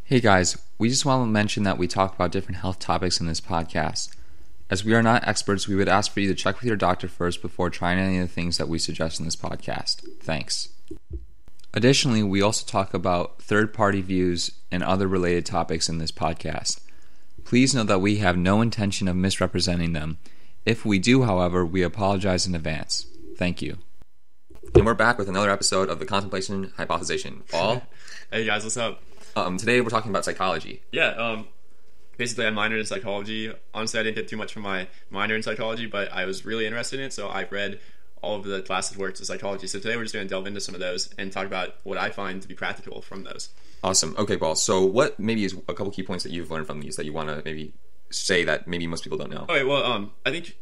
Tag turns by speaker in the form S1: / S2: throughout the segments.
S1: Hey guys, we just want to mention that we talk about different health topics in this podcast. As we are not experts, we would ask for you to check with your doctor first before trying any of the things that we suggest in this podcast. Thanks. Additionally, we also talk about third-party views and other related topics in this podcast. Please know that we have no intention of misrepresenting them. If we do, however, we apologize in advance. Thank you. And we're back with another episode of the Contemplation, Hypothezation. Paul?
S2: Hey guys, what's up?
S1: Today we're talking about psychology.
S2: Yeah, basically I minored in psychology. Honestly, I didn't get too much from my minor in psychology, but I was really interested in it, so I read all of the classes' works of psychology. So today we're just going to delve into some of those and talk about what I find to be practical from those.
S1: Awesome. Okay, Paul. So what maybe is a couple key points that you've learned from these that you want to maybe say that maybe most people don't know?
S2: Okay, well, I think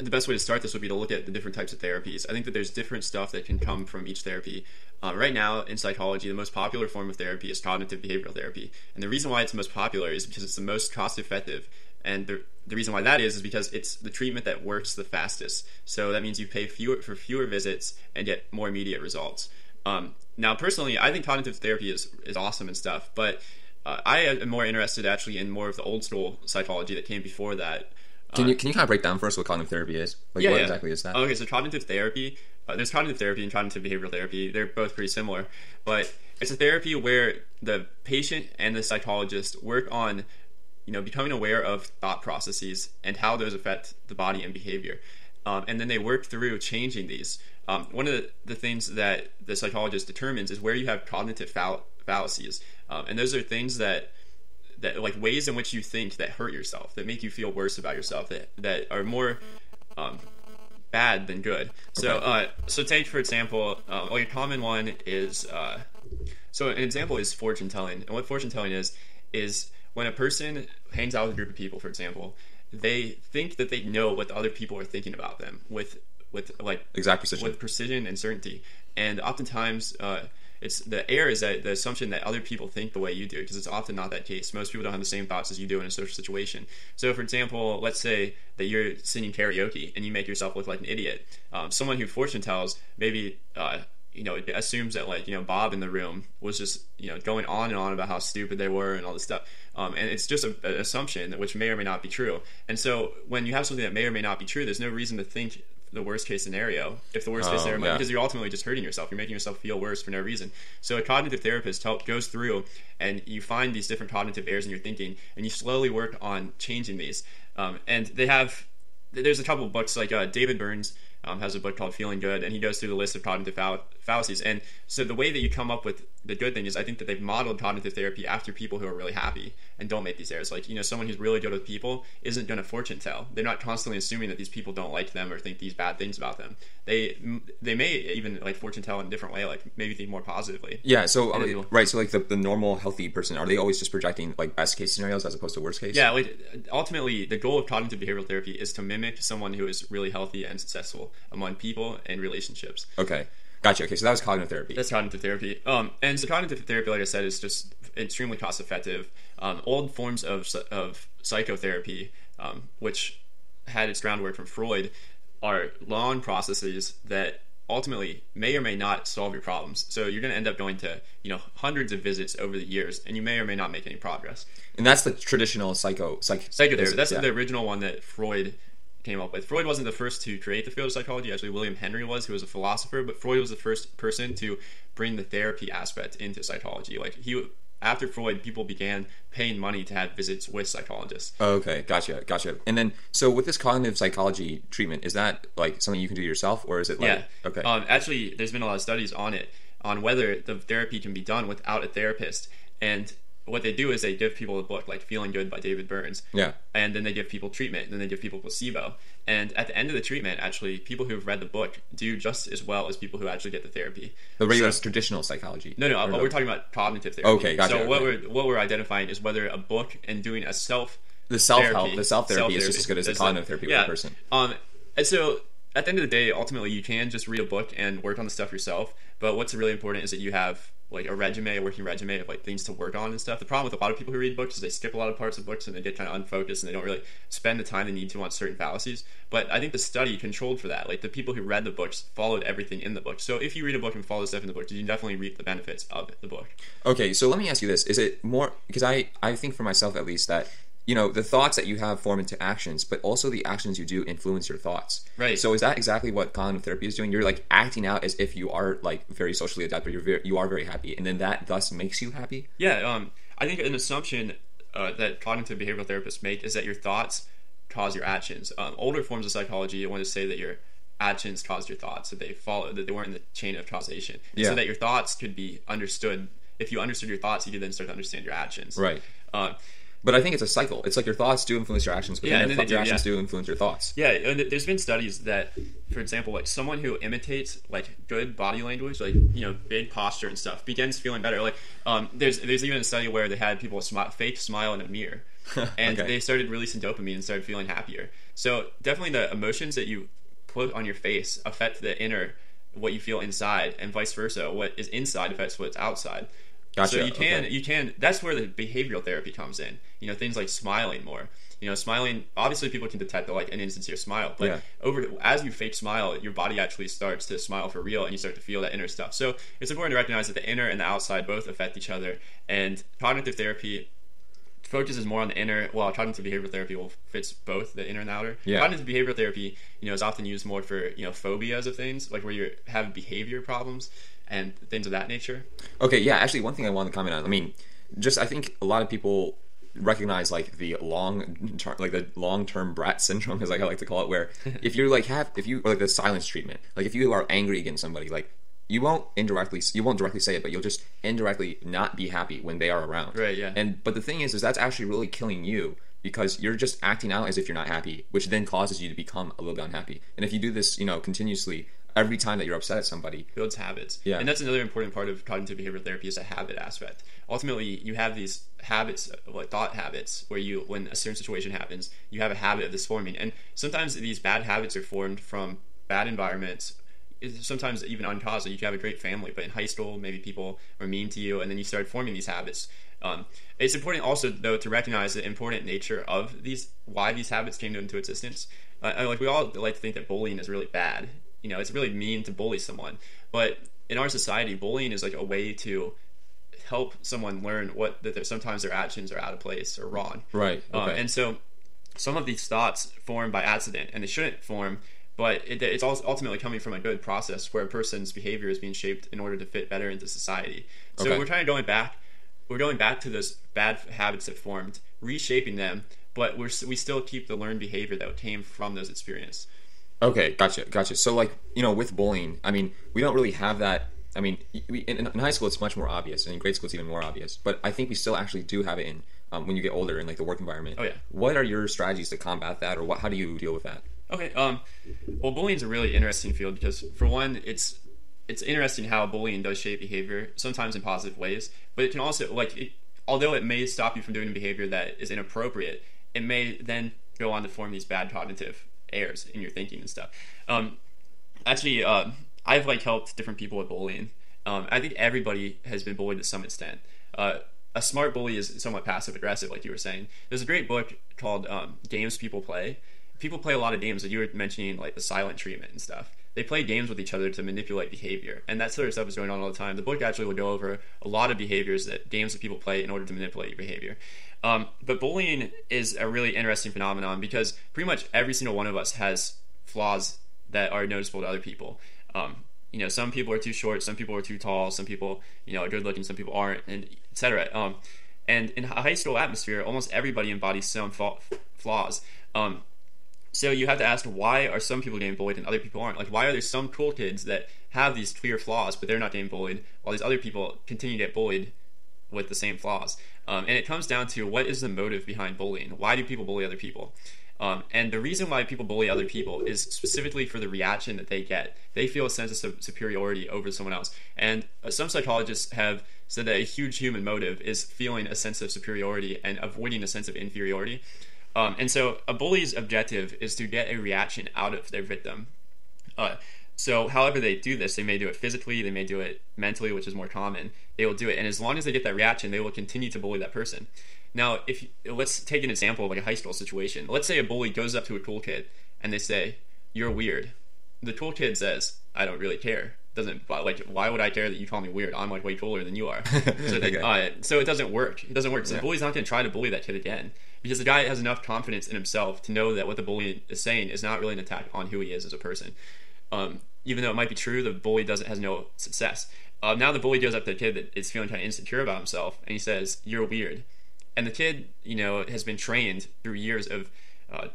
S2: the best way to start this would be to look at the different types of therapies. I think that there's different stuff that can come from each therapy. Right now, in psychology, the most popular form of therapy is cognitive behavioral therapy. And the reason why it's the most popular is because it's the most cost-effective. And the reason why that is because it's the treatment that works the fastest. So that means you pay for fewer visits and get more immediate results. Now, personally, I think cognitive therapy is awesome and stuff, but I am more interested actually in more of the old school psychology that came before that.
S1: Can you kind of break down for us what cognitive therapy is? What exactly is that?
S2: Okay, so cognitive therapy, there's cognitive therapy and cognitive behavioral therapy. They're both pretty similar, but it's a therapy where the patient and the psychologist work on, becoming aware of thought processes and how those affect the body and behavior. And then they work through changing these. One of the things that the psychologist determines is where you have cognitive fallacies. And those are things that like ways in which you think that hurt yourself, that make you feel worse about yourself, that are more bad than good. Okay. So take for example, a common one is so an example is fortune telling. And what fortune telling is when a person hangs out with a group of people, for example, they think that they know what the other people are thinking about them with like
S1: exact precision,
S2: with precision and certainty. And oftentimes it's the error is that the assumption that other people think the way you do, because it's often not that case. Most people don't have the same thoughts as you do in a social situation. So, for example, let's say that you're singing karaoke and you make yourself look like an idiot. Someone who fortune tells maybe assumes that Bob in the room was just going on and on about how stupid they were and all this stuff. And it's just an assumption which may or may not be true. And so when you have something that may or may not be true, there's no reason to think the worst case scenario, if the worst case scenario, because you're ultimately just hurting yourself. You're making yourself feel worse for no reason. So a cognitive therapist goes through and you find these different cognitive errors in your thinking and you slowly work on changing these. And there's a couple of books like David Burns has a book called Feeling Good, and he goes through the list of cognitive fallacies. And so the way that you come up with the good thing is I think that they've modeled cognitive therapy after people who are really happy and don't make these errors. Like, someone who's really good with people isn't going to fortune tell. They're not constantly assuming that these people don't like them or think these bad things about them. They may even fortune tell in a different way, like maybe think more positively.
S1: Yeah, so right, so the normal healthy person, are they always just projecting best case scenarios as opposed to worst case?
S2: Yeah, ultimately the goal of cognitive behavioral therapy is to mimic someone who is really healthy and successful among people and relationships.
S1: Okay. Gotcha. Okay, so that was cognitive therapy.
S2: That's cognitive therapy. And so cognitive therapy, like I said, is just extremely cost effective. Old forms of psychotherapy, which had its groundwork from Freud, are long processes that ultimately may or may not solve your problems. So you're going to end up going to hundreds of visits over the years, and you may or may not make any progress.
S1: And that's the traditional psychotherapy.
S2: That's the original one that Freud came up with. Freud wasn't the first to create the field of psychology. Actually, William Henry was, who was a philosopher, but Freud was the first person to bring the therapy aspect into psychology. After Freud, people began paying money to have visits with psychologists.
S1: Okay, gotcha. And then, so with this cognitive psychology treatment, is that something you can do yourself, or is it
S2: okay? Actually, there's been a lot of studies on whether the therapy can be done without a therapist. And what they do is they give people a book like Feeling Good by David Burns.
S1: Yeah.
S2: And then they give people treatment, and then they give people placebo. And at the end of the treatment, actually, people who've read the book do just as well as people who actually get the therapy.
S1: The regular traditional psychology.
S2: No, we're talking about cognitive therapy.
S1: Okay, gotcha.
S2: So what we're identifying is whether a book and doing a
S1: self-therapy is just as good as the cognitive therapy with a person.
S2: And so at the end of the day, ultimately, you can just read a book and work on the stuff yourself. But what's really important is that you have like a working resume of like things to work on and stuff. The problem with a lot of people who read books is they skip a lot of parts of books and they get kind of unfocused and they don't really spend the time they need to on certain fallacies. But I think the study controlled for that. Like the people who read the books followed everything in the book. So if you read a book and follow stuff in the book, you can definitely reap the benefits of the book.
S1: Okay, so let me ask you this. Is it more, because I think for myself at least that, you know, the thoughts that you have form into actions, but also the actions you do influence your thoughts.
S2: Right.
S1: So is that exactly what cognitive therapy is doing? You're like acting out as if you are like very socially adept, or you are very happy, and then that thus makes you happy?
S2: Yeah, I think an assumption that cognitive behavioral therapists make is that your thoughts cause your actions. Older forms of psychology want to say that your actions caused your thoughts, that they weren't in the chain of causation.
S1: Yeah.
S2: So that your thoughts could be understood. If you understood your thoughts, you could then start to understand your actions.
S1: Right. But I think it's a cycle. It's like your thoughts do influence your actions, but then your actions do influence your thoughts.
S2: Yeah, and there's been studies that, for example, like someone who imitates like good body language, like, you know, big posture and stuff, begins feeling better. Like, there's even a study where they had people fake smile in a mirror, and they started releasing dopamine and started feeling happier. So definitely the emotions that you put on your face affect the inner, what you feel inside, and vice versa. What is inside affects what's outside.
S1: Gotcha.
S2: So you can. That's where the behavioral therapy comes in. You know, things like smiling more. You know, smiling. Obviously, people can detect like an insincere smile, but as you fake smile, your body actually starts to smile for real, and you start to feel that inner stuff. So it's important to recognize that the inner and the outside both affect each other. And cognitive therapy focuses more on the inner, while cognitive behavioral therapy fits both the inner and the outer.
S1: Yeah.
S2: Cognitive behavioral therapy, you know, is often used more for, you know, phobias of things, like where you have behavior problems and things of that nature.
S1: Okay, yeah, actually one thing I wanted to comment on, I mean, just I think a lot of people recognize like the long-term brat syndrome, is like I like to call it, where if you like the silence treatment, like if you are angry against somebody, like you won't directly say it, but you'll just indirectly not be happy when they are around.
S2: Right, yeah.
S1: But the thing is that's actually really killing you, because you're just acting out as if you're not happy, which then causes you to become a little bit unhappy. And if you do this, you know, continuously, every time that you're upset at somebody,
S2: builds habits.
S1: Yeah.
S2: And that's another important part of cognitive behavioral therapy, is a habit aspect. Ultimately, you have these habits, like thought habits, where when a certain situation happens, you have a habit of this forming. And sometimes these bad habits are formed from bad environments, sometimes even uncaused. You can have a great family, but in high school, maybe people were mean to you, and then you started forming these habits. It's important also, though, to recognize the important nature of why these habits came into existence. Like we all like to think that bullying is really bad. You know, it's really mean to bully someone. But in our society, bullying is like a way to help someone learn that sometimes their actions are out of place or wrong.
S1: Right. Okay.
S2: And so some of these thoughts form by accident, and they shouldn't form, but it's ultimately coming from a good process where a person's behavior is being shaped in order to fit better into society. So we're going back to those bad habits that formed, reshaping them, but we still keep the learned behavior that came from those experiences.
S1: Okay, gotcha. So, like, you know, with bullying, I mean, we don't really have that. I mean, in high school, it's much more obvious, and in grade school, it's even more obvious. But I think we still actually do have it in when you get older in like the work environment.
S2: Oh yeah.
S1: What are your strategies to combat that, or how do you deal with that? Okay.
S2: Well, bullying is a really interesting field because, for one, it's interesting how bullying does shape behavior, sometimes in positive ways, but it can also, although it may stop you from doing behavior that is inappropriate, it may then go on to form these bad cognitive errors in your thinking and stuff. I've helped different people with bullying. I think everybody has been bullied to some extent. A smart bully is somewhat passive aggressive, like you were saying. There's a great book called Games People Play. People play a lot of games, like you were mentioning, like the silent treatment and stuff. They play games with each other to manipulate behavior, and that sort of stuff is going on all the time. The book actually will go over a lot of behaviors that games that people play in order to manipulate your behavior. But bullying is a really interesting phenomenon because pretty much every single one of us has flaws that are noticeable to other people. You know, some people are too short, some people are too tall, some people, you know, are good looking, some people aren't, and etc. And in a high school atmosphere, almost everybody embodies some flaws. So you have to ask, why are some people getting bullied and other people aren't? Like, why are there some cool kids that have these clear flaws, but they're not getting bullied, while these other people continue to get bullied with the same flaws? And it comes down to, what is the motive behind bullying? Why do people bully other people? And the reason why people bully other people is specifically for the reaction that they get. They feel a sense of superiority over someone else. And some psychologists have said that a huge human motive is feeling a sense of superiority and avoiding a sense of inferiority. And so a bully's objective is to get a reaction out of their victim. So however they do this, they may do it physically, they may do it mentally, which is more common. They will do it, and as long as they get that reaction, they will continue to bully that person. Now, let's take an example of like a high school situation. Let's say a bully goes up to a cool kid and they say, "You're weird." The cool kid says, "I don't really care." Doesn't like, why would I care that you call me weird? I'm like way cooler than you are. So it doesn't work. It doesn't work. So the bully's not going to try to bully that kid again, because the guy has enough confidence in himself to know that what the bully is saying is not really an attack on who he is as a person. Even though it might be true, the bully has no success. Now the bully goes up to the kid that is feeling kind of insecure about himself, and he says, "You're weird." And the kid, has been trained through years of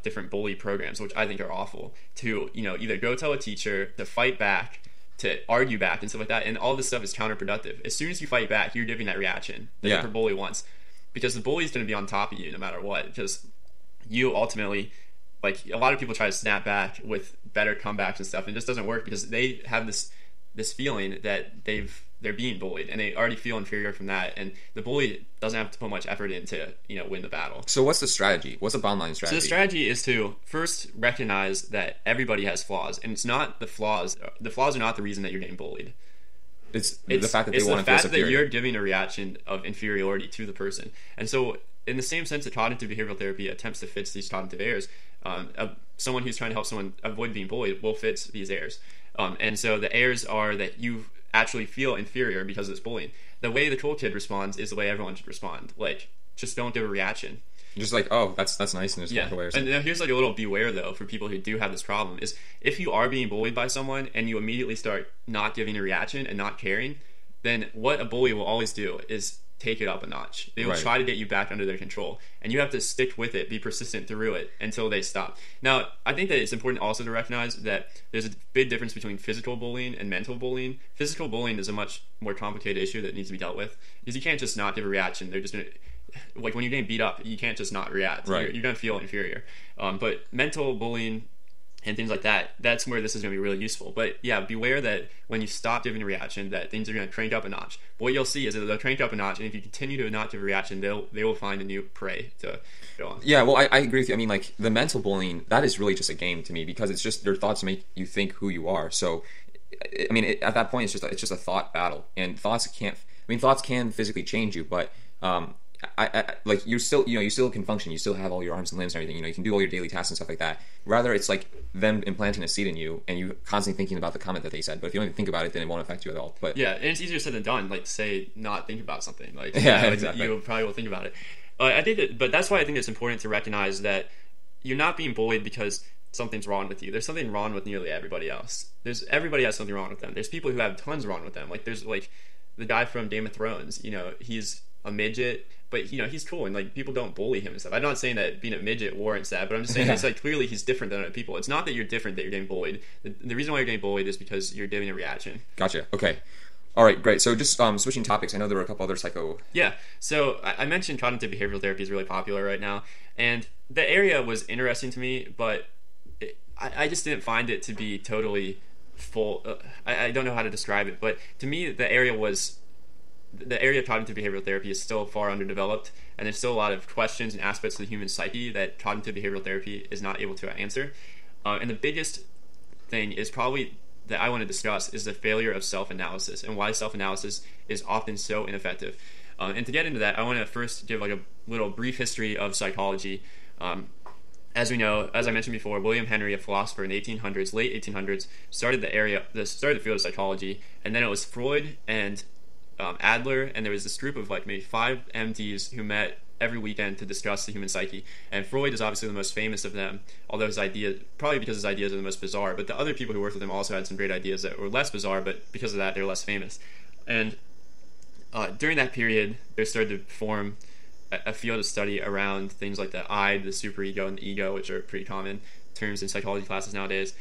S2: different bully programs, which I think are awful, to either go tell a teacher, to fight back, to argue back, and stuff like that. And all this stuff is counterproductive. As soon as you fight back, you're giving that reaction that the bully wants, because the bully is going to be on top of you no matter what. Because you ultimately, like, a lot of people try to snap back with better comebacks and stuff, and it just doesn't work, because they have this feeling that they're being bullied, and they already feel inferior from that, and the bully doesn't have to put much effort in to win the battle.
S1: So what's the strategy? What's the bottom line strategy?
S2: So the strategy is to first recognize that everybody has flaws, and it's not the flaws. The flaws are not the reason that you're getting bullied.
S1: It's the fact that they want to feel superior.
S2: It's the fact that you're giving a reaction of inferiority to the person. And so in the same sense that cognitive behavioral therapy attempts to fix these cognitive errors, someone who's trying to help someone avoid being bullied will fix these errors. And so the errors are that you actually feel inferior because of this bullying. The way the cool kid responds is the way everyone should respond. Like, just don't give a reaction.
S1: Just like, oh, that's nice, and just walk away or something.
S2: And now here's like a little beware though for people who do have this problem, is if you are being bullied by someone and you immediately start not giving a reaction and not caring, then what a bully will always do is take it up a notch. They will try to get you back under their control, and you have to stick with it, be persistent through it until they stop. Now, I think that it's important also to recognize that there's a big difference between physical bullying and mental bullying. Physical bullying is a much more complicated issue that needs to be dealt with, because you can't just not give a reaction. They're just gonna, like, when you're getting beat up, you can't just not react. You're going to feel inferior. But mental bullying and things like that, that's where this is going to be really useful. But yeah, beware that when you stop giving a reaction, that things are going to crank up a notch. But what you'll see is that they'll crank up a notch, and if you continue to not give a reaction, they will find a new prey to go on.
S1: Yeah, well, I agree with you. I mean, like, the mental bullying, that is really just a game to me, because it's just your thoughts make you think who you are. So, I mean, at that point, it's just a thought battle, and thoughts can physically change you, but I like, you still can function. You still have all your arms and limbs and everything. You can do all your daily tasks and stuff like that. Rather, it's like them implanting a seed in you, and you constantly thinking about the comment that they said. But if you don't even think about it, then it won't affect you at all. But
S2: yeah, and it's easier said than done. Like, say, not think about something. Like,
S1: exactly.
S2: You probably will think about it. I think that, but that's why I think it's important to recognize that you're not being bullied because something's wrong with you. There's something wrong with nearly everybody else. Everybody has something wrong with them. There's people who have tons wrong with them. Like, there's like the guy from Game of Thrones. He's a midget, but he's cool, and like, people don't bully him and stuff. I'm not saying that being a midget warrants that, but I'm just saying it's like, clearly he's different than other people. It's not that you're different that you're getting bullied. The reason why you're getting bullied is because you're giving a reaction.
S1: Gotcha. Okay. All right, great. So just switching topics, I know there were a couple other psycho...
S2: Yeah, so I mentioned cognitive behavioral therapy is really popular right now, and the area was interesting to me, but I just didn't find it to be totally full. I don't know how to describe it, but to me, the area of cognitive behavioral therapy is still far underdeveloped, and there's still a lot of questions and aspects of the human psyche that cognitive behavioral therapy is not able to answer. And the biggest thing is probably that I want to discuss is the failure of self-analysis, and why self-analysis is often so ineffective. And to get into that, I want to first give like a little brief history of psychology. As we know, as I mentioned before, William Henry, a philosopher in the late 1800s, started the field of psychology, and then it was Freud and Adler, and there was this group of like maybe 5 MDs who met every weekend to discuss the human psyche. And Freud is obviously the most famous of them, although probably because his ideas are the most bizarre, but the other people who worked with him also had some great ideas that were less bizarre, but because of that, they're less famous. And during that period, there started to form a field of study around things like the I, the superego, and the ego, which are pretty common terms in psychology classes nowadays.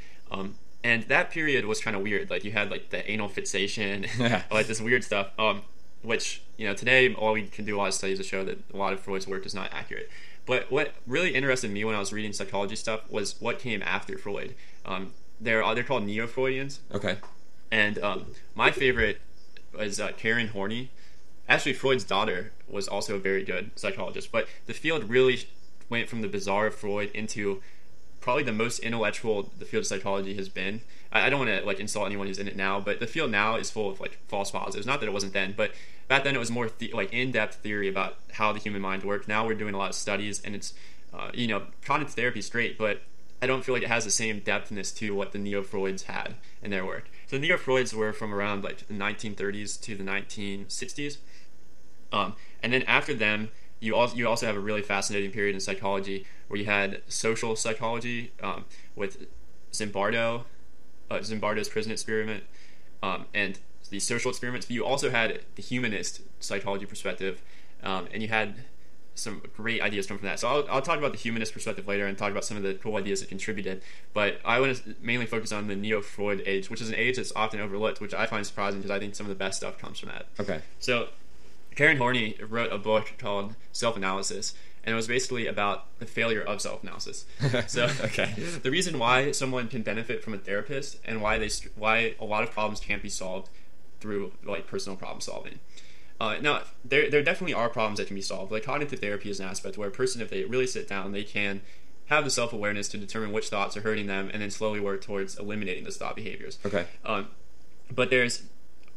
S2: And that period was kind of weird. Like, you had like the anal fixation, like this weird stuff, which, today all we can do a lot of studies to show that a lot of Freud's work is not accurate. But what really interested me when I was reading psychology stuff was what came after Freud. They're called neo-Freudians.
S1: Okay.
S2: And my favorite was Karen Horney. Actually, Freud's daughter was also a very good psychologist. But the field really went from the bizarre of Freud into probably the most intellectual the field of psychology has been. I don't want to like insult anyone who's in it now, but the field now is full of like false positives. Not that it wasn't then, but back then it was more like in-depth theory about how the human mind worked. Now we're doing a lot of studies, and it's cognitive therapy is great, but I don't feel like it has the same depthness to what the neo-Freuds had in their work. So the neo-Freuds were from around like the 1930s to the 1960s, and then after them, you also have a really fascinating period in psychology where you had social psychology with Zimbardo's prison experiment and the social experiments. But you also had the humanist psychology perspective, and you had some great ideas come from that. So I'll talk about the humanist perspective later and talk about some of the cool ideas that contributed. But I want to mainly focus on the neo-Freud age, which is an age that's often overlooked, which I find surprising because I think some of the best stuff comes from that.
S1: Okay.
S2: So Karen Horney wrote a book called Self-Analysis, and it was basically about the failure of self-analysis. So
S1: okay.
S2: The reason why someone can benefit from a therapist and why a lot of problems can't be solved through like personal problem solving. Now, there definitely are problems that can be solved. Like cognitive therapy is an aspect where a person, if they really sit down, they can have the self-awareness to determine which thoughts are hurting them and then slowly work towards eliminating those thought behaviors.
S1: Okay.
S2: But there's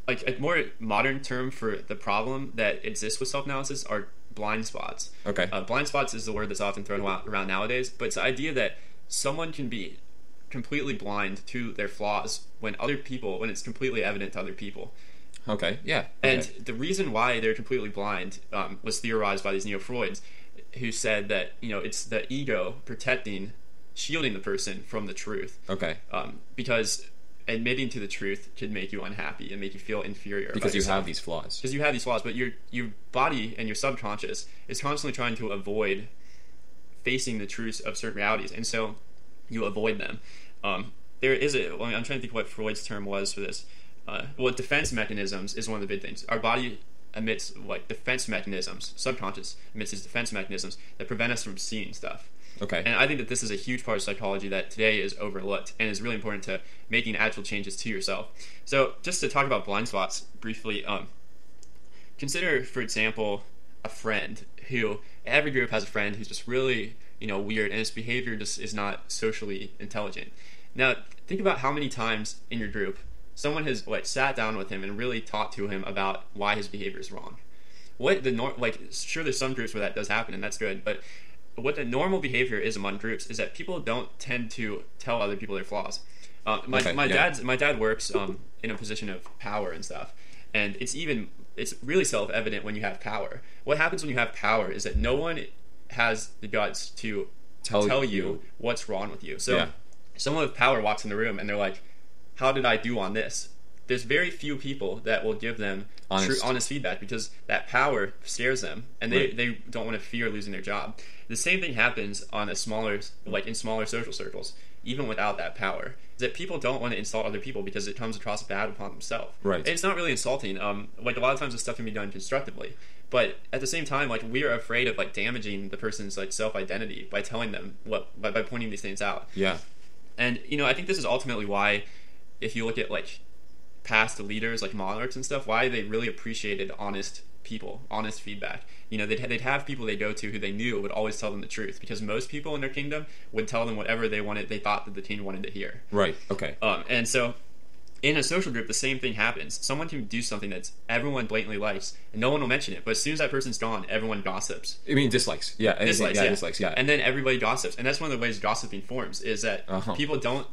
S2: like a more modern term for the problem that exists with self-analysis are blind spots.
S1: Okay.
S2: Blind spots is the word that's often thrown around nowadays, but it's the idea that someone can be completely blind to their flaws when it's completely evident to other people.
S1: Okay, yeah.
S2: And
S1: Okay.
S2: the reason why they're completely blind was theorized by these neo-Freuds, who said that it's the ego shielding the person from the truth.
S1: Okay.
S2: Because admitting to the truth could make you unhappy and make you feel inferior.
S1: Because you have these flaws.
S2: Because you have these flaws, but your body and your subconscious is constantly trying to avoid facing the truths of certain realities, and so you avoid them. I'm trying to think what Freud's term was for this. Defense mechanisms is one of the big things. Our body emits like defense mechanisms, subconscious emits these defense mechanisms that prevent us from seeing stuff.
S1: Okay.
S2: And I think that this is a huge part of psychology that today is overlooked and is really important to making actual changes to yourself. So just to talk about blind spots briefly, consider, for example, a friend who, every group has a friend who's just really, weird, and his behavior just is not socially intelligent. Now, think about how many times in your group someone has sat down with him and really talked to him about why his behavior is wrong. Sure, there's some groups where that does happen, and that's good, but what the normal behavior is among groups is that people don't tend to tell other people their flaws. My dad works in a position of power and stuff, and it's really self-evident when you have power. What happens when you have power is that no one has the guts to tell you what's wrong with you. So someone with power walks in the room and they're like, how did I do on this? There's very few people that will give them honest feedback because that power scares them and they don't want to fear losing their job. The same thing happens on in smaller social circles, even without that power, is that people don't want to insult other people because it comes across bad upon themselves. Right. And it's not really insulting. A lot of times this stuff can be done constructively. But at the same time, we are afraid of damaging the person's self-identity by telling them by pointing these things out. Yeah. And I think this is ultimately why, if you look at past leaders like monarchs and stuff, why they really appreciated honest people, honest feedback. They'd have people they go to who they knew would always tell them the truth, because most people in their kingdom would tell them whatever they thought that the king wanted to hear. Right. Okay. And so in a social group, the same thing happens. Someone can do something that everyone blatantly likes, and no one will mention it. But as soon as that person's gone, everyone gossip.
S1: I mean, dislikes. Yeah.
S2: Dislikes. And then everybody gossips. And that's one of the ways gossiping forms, is that people don't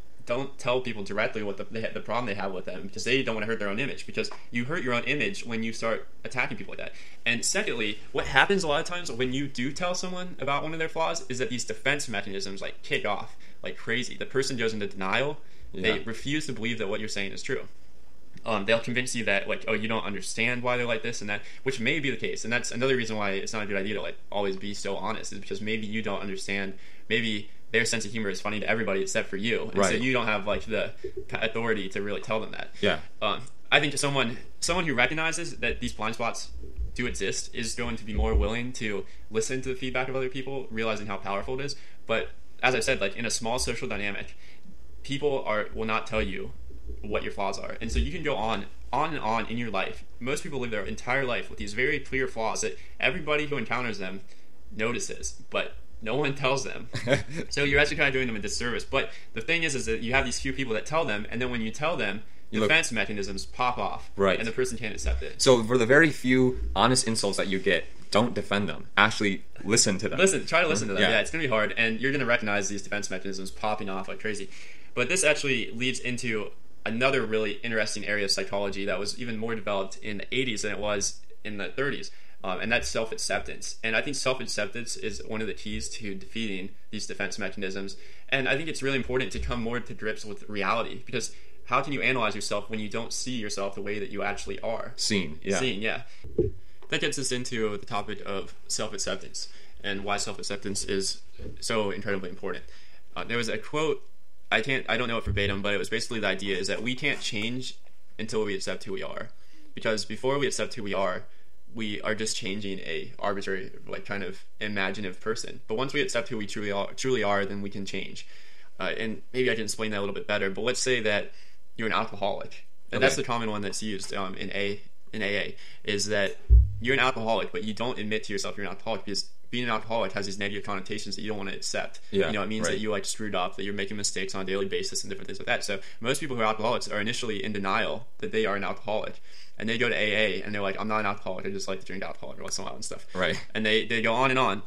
S2: tell people directly what the problem they have with them, because they don't want to hurt their own image, because you hurt your own image when you start attacking people like that. And secondly, what happens a lot of times when you do tell someone about one of their flaws is that these defense mechanisms kick off like crazy. The person goes into denial. They refuse to believe that what you're saying is true. They'll convince you that you don't understand why they're like this and that, which may be the case. And that's another reason why it's not a good idea to always be so honest, is because maybe you don't understand. Maybe their sense of humor is funny to everybody except for you, and so you don't have the authority to really tell them that. Yeah. I think someone who recognizes that these blind spots do exist is going to be more willing to listen to the feedback of other people, realizing how powerful it is. But as I said, in a small social dynamic, people will not tell you what your flaws are, and so you can go on and on in your life. Most people live their entire life with these very clear flaws that everybody who encounters them notices, but no one tells them. So you're actually kind of doing them a disservice. But the thing is that you have these few people that tell them, and then when you tell them, defense mechanisms pop off,
S3: right,
S2: and the person can't accept it.
S3: So for the very few honest insults that you get, don't defend them. Actually, listen to them.
S2: Try to listen to them. Yeah, it's going to be hard, and you're going to recognize these defense mechanisms popping off like crazy. But this actually leads into another really interesting area of psychology that was even more developed in the 80s than it was in the 30s. And that's self-acceptance. And I think self-acceptance is one of the keys to defeating these defense mechanisms. And I think it's really important to come more to grips with reality, because how can you analyze yourself when you don't see yourself the way that you actually are?
S3: Seen, yeah.
S2: That gets us into the topic of self-acceptance and why self-acceptance is so incredibly important. There was a quote, I don't know it verbatim, but it was basically the idea is that we can't change until we accept who we are. Because before we accept who we are just changing a arbitrary, like, kind of imaginative person. But once we accept who we truly are, then we can change. And maybe I can explain that a little bit better. But let's say that you're an alcoholic, and that's the common one that's used in AA, is that you're an alcoholic, but you don't admit to yourself you're an alcoholic, because being an alcoholic has these negative connotations that you don't want to accept.
S3: Yeah,
S2: it means that you, like, screwed up, that you're making mistakes on a daily basis and different things like that. So most people who are alcoholics are initially in denial that they are an alcoholic. And they go to AA and they're like, I'm not an alcoholic, I just like to drink alcohol every once in a while and stuff.
S3: Right.
S2: And they go on,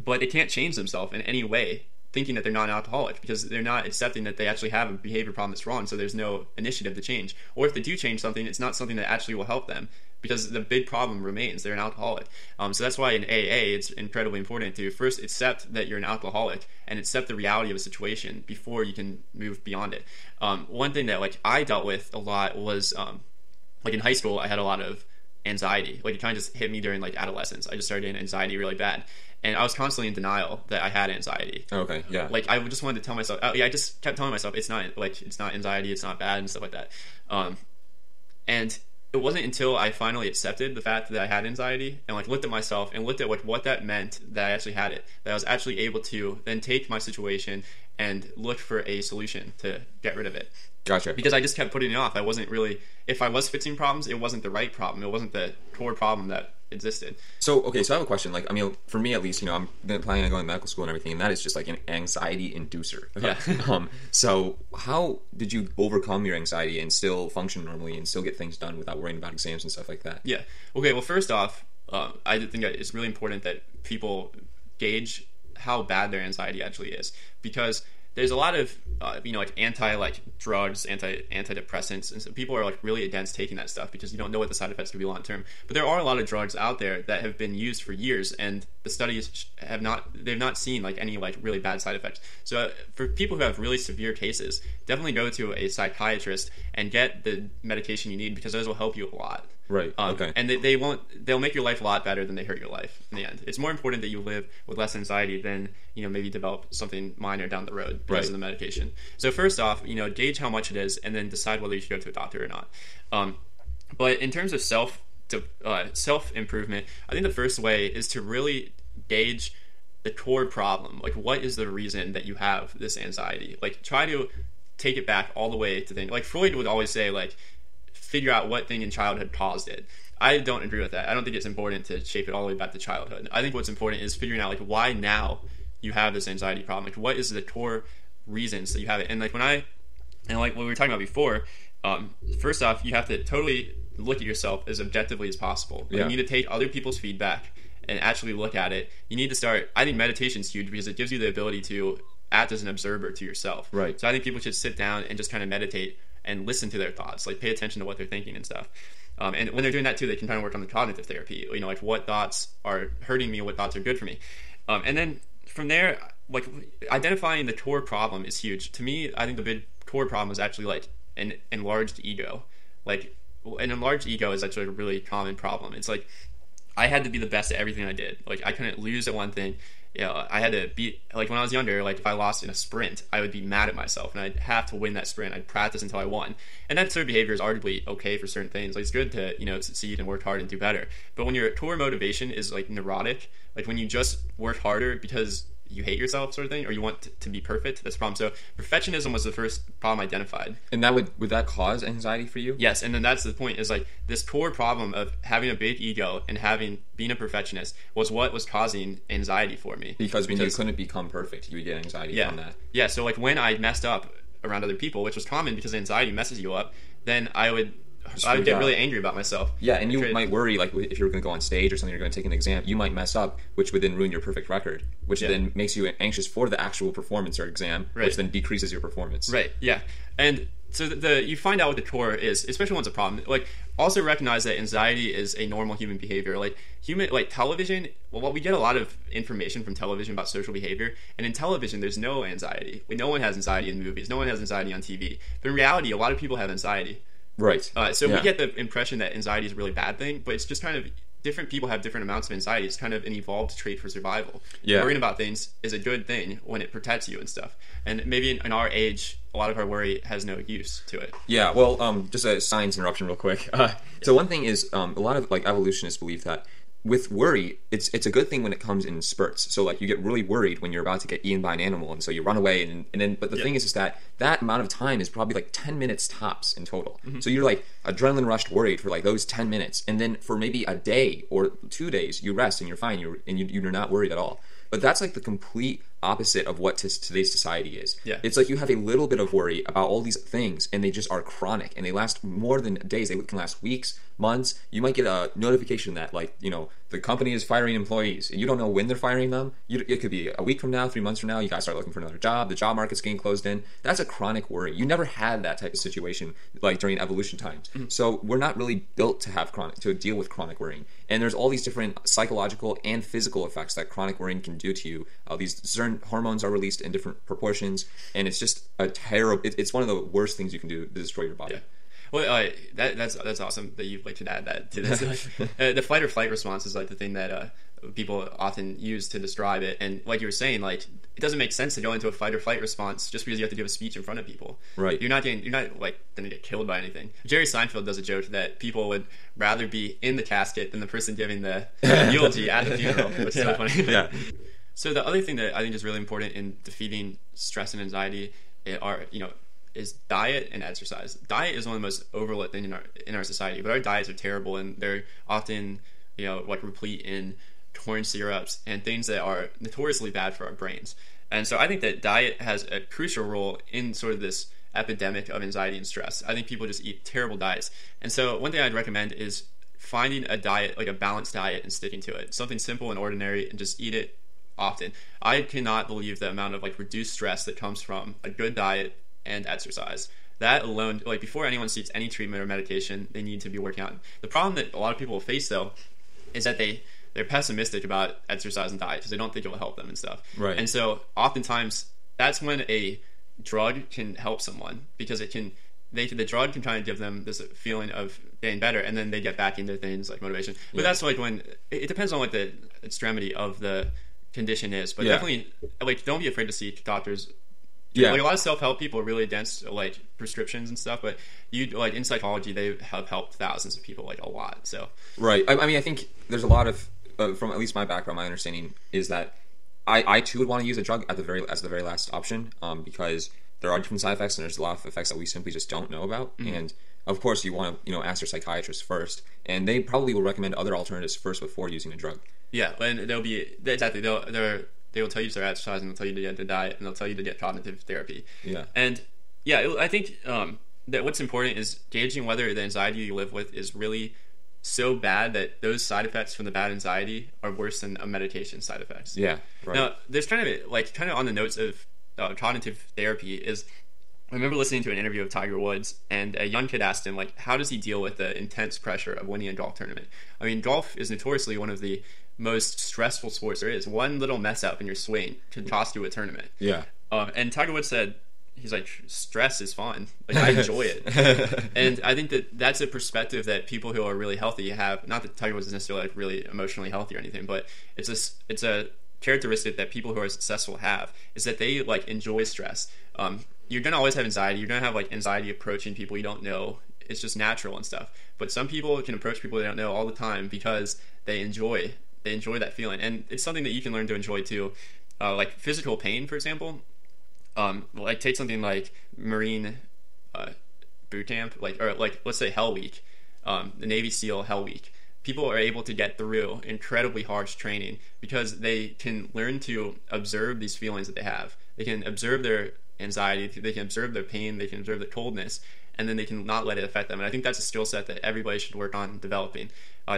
S2: but they can't change themselves in any way thinking that they're not an alcoholic, because they're not accepting that they actually have a behavior problem that's wrong, so there's no initiative to change. Or if they do change something, it's not something that actually will help them, because the big problem remains, they're an alcoholic. So that's why in AA it's incredibly important to first accept that you're an alcoholic and accept the reality of a situation before you can move beyond it. One thing that, like, I dealt with a lot was like in high school I had a lot of anxiety. Like, it kind of just hit me during, like, adolescence. I just started getting anxiety really bad, and I was constantly in denial that I had anxiety.
S3: Okay, yeah.
S2: Like, I just wanted to tell myself, I just kept telling myself it's not anxiety, it's not bad and stuff like that. And it wasn't until I finally accepted the fact that I had anxiety and, like, looked at myself and looked at what that meant that I actually had it, that I was actually able to then take my situation and look for a solution to get rid of it.
S3: Gotcha.
S2: Because I just kept putting it off. I wasn't really, if I was fixing problems, it wasn't the right problem. It wasn't the core problem that existed.
S3: So I have a question. Like, I mean, for me at least, I'm planning on going to medical school and everything, and that is just like an anxiety inducer.
S2: Yeah.
S3: So how did you overcome your anxiety and still function normally and still get things done without worrying about exams and stuff like that?
S2: Yeah. Okay, well, first off, I think it's really important that people gauge how bad their anxiety actually is, because there's a lot of like drugs, antidepressants, and so people are, like, really against taking that stuff because you don't know what the side effects could be long term. But there are a lot of drugs out there that have been used for years, and the studies they've not seen, like, any, like, really bad side effects. So for people who have really severe cases, definitely go to a psychiatrist and get the medication you need, because those will help you a lot.
S3: Right. Okay.
S2: And they'll make your life a lot better than they hurt your life in the end. It's more important that you live with less anxiety than, maybe develop something minor down the road because of the medication. So first off, gauge how much it is, and then decide whether you should go to a doctor or not. But in terms of self-improvement, I think the first way is to really gauge the core problem. Like, what is the reason that you have this anxiety? Like, try to take it back all the way to things. Like, Freud would always say, like, figure out what thing in childhood caused it. I don't agree with that. I don't think it's important to shape it all the way back to childhood. I think what's important is figuring out, like, why now you have this anxiety problem. Like, what is the core reasons that you have it? And, like, what we were talking about before, first off, you have to totally look at yourself as objectively as possible. Like, you need to take other people's feedback and actually look at it. You need to start, I think meditation is huge because it gives you the ability to act as an observer to yourself. Right. So I think people should sit down and just kind of meditate and listen to their thoughts, like, pay attention to what they're thinking and stuff. And when they're doing that too, they can kind of work on the cognitive therapy, like, what thoughts are hurting me, what thoughts are good for me. And then from there, like, identifying the core problem is huge. To me, I think the big core problem is actually, like, an enlarged ego. Like, an enlarged ego is actually a really common problem. It's like, I had to be the best at everything I did. Like, I couldn't lose at one thing. I had to be, like, when I was younger, like, if I lost in a sprint, I would be mad at myself, and I'd have to win that sprint. I'd practice until I won. And that sort of behavior is arguably okay for certain things. Like, it's good to, succeed and work hard and do better. But when your core motivation is, like, neurotic, like, when you just work harder because you hate yourself sort of thing, or you want to be perfect. That's the problem. So perfectionism was the first problem identified.
S3: And that would that cause anxiety for you?
S2: Yes, and then that's the point, is like this core problem of having a big ego and being a perfectionist was what was causing anxiety for me.
S3: Because when you couldn't become perfect, you would get anxiety from that.
S2: Yeah, so like when I messed up around other people, which was common because anxiety messes you up, then I would get really angry about myself.
S3: Yeah, and you might worry, like if you're going to go on stage or something, you're going to take an exam, you might mess up, which would then ruin your perfect record, which then makes you anxious for the actual performance or exam, which then decreases your performance.
S2: Right, yeah. And so you find out what the core is, especially when it's a problem. Like, also recognize that anxiety is a normal human behavior. Like television, we get a lot of information from television about social behavior, and in television there's no anxiety. No one has anxiety in movies, no one has anxiety on TV. But in reality, a lot of people have anxiety.
S3: Right.
S2: So we get the impression that anxiety is a really bad thing, but it's just kind of different people have different amounts of anxiety. It's kind of an evolved trait for survival.
S3: Yeah.
S2: Worrying about things is a good thing when it protects you and stuff. And maybe in our age, a lot of our worry has no use to it.
S3: Yeah, well, just a science interruption real quick. So one thing is, a lot of like evolutionists believe that with worry, it's a good thing when it comes in spurts. So like you get really worried when you're about to get eaten by an animal, and so you run away, and then but the thing is that amount of time is probably like 10 minutes tops in total. Mm-hmm. So you're like adrenaline rushed worried for like those 10 minutes, and then for maybe a day or 2 days you rest and you're fine, you're not worried at all. But that's like the complete opposite of what today's society is.
S2: Yeah.
S3: It's like you have a little bit of worry about all these things, and they just are chronic, and they last more than days. They can last weeks, months. You might get a notification that, like, the company is firing employees, and you don't know when they're firing them. It could be a week from now, 3 months from now. You guys start looking for another job. The job market's getting closed in. That's a chronic worry. You never had that type of situation like during evolution times. Mm-hmm. So we're not really built to deal with chronic worrying. And there's all these different psychological and physical effects that chronic worrying can do to you. These certain hormones are released in different proportions, and it's just a terrible. It's one of the worst things you can do to destroy your body.
S2: Yeah. Well, that's awesome that you could add that to this. The fight or flight response is like the thing that people often use to describe it, and like you were saying, like it doesn't make sense to go into a fight or flight response just because you have to give a speech in front of people.
S3: Right.
S2: You're not like going to get killed by anything. Jerry Seinfeld does a joke that people would rather be in the casket than the person giving the eulogy at the funeral, which is so funny.
S3: Yeah.
S2: So the other thing that I think is really important in defeating stress and anxiety is diet and exercise. Diet is one of the most overlooked things in our society, but our diets are terrible, and they're often like replete in corn syrups and things that are notoriously bad for our brains. And so I think that diet has a crucial role in sort of this epidemic of anxiety and stress. I think people just eat terrible diets. And so one thing I'd recommend is finding a diet, like a balanced diet, and sticking to it. Something simple and ordinary, and just eat it often. I cannot believe the amount of like reduced stress that comes from a good diet and exercise. That alone, like before anyone seeks any treatment or medication, they need to be working out. The problem that a lot of people face though is that they're pessimistic about exercise and diet because they don't think it will help them and stuff.
S3: Right.
S2: And so oftentimes that's when a drug can help someone, because the drug can kind of give them this feeling of getting better, and then they get back into things like motivation. But that's like when it depends on what the extremity of the condition is, but definitely like don't be afraid to seek doctors. Like a lot of self-help people are really against like prescriptions and stuff, but in psychology they have helped thousands of people like a lot. So
S3: right. I mean, I think there's a lot of from at least my background, my understanding is that I too would want to use a drug as the very last option, because there are different side effects, and there's a lot of effects that we simply just don't know about. Mm-hmm. And of course, you want to ask your psychiatrist first, and they probably will recommend other alternatives first before using a drug.
S2: Yeah, and they will tell you to exercise, and they'll tell you to get the diet, and they'll tell you to get cognitive therapy.
S3: Yeah.
S2: And I think that what's important is gauging whether the anxiety you live with is really so bad that those side effects from the bad anxiety are worse than a medication side effects.
S3: Yeah. Right.
S2: Now, there's kind of on the notes of cognitive therapy is, I remember listening to an interview of Tiger Woods, and a young kid asked him, like, how does he deal with the intense pressure of winning a golf tournament? I mean, golf is notoriously one of the most stressful sports there is. One little mess up in your swing could cost you a tournament.
S3: Yeah.
S2: And Tiger Woods said, he's like, stress is fun. Like, I enjoy it. And I think that that's a perspective that people who are really healthy have. Not that Tiger Woods is necessarily like really emotionally healthy or anything, but it's a characteristic that people who are successful have, is that they like enjoy stress. You're gonna always have anxiety. You're gonna have like anxiety approaching people you don't know. It's just natural and stuff. But some people can approach people they don't know all the time because they enjoy that feeling, and it's something that you can learn to enjoy too. like physical pain, for example. Like take something like Marine boot camp, or let's say Hell Week, the Navy SEAL Hell Week. People are able to get through incredibly harsh training because they can learn to observe these feelings that they have. They can observe their anxiety, they can observe their pain, they can observe the coldness, and then they can not let it affect them. And I think that's a skill set that everybody should work on developing.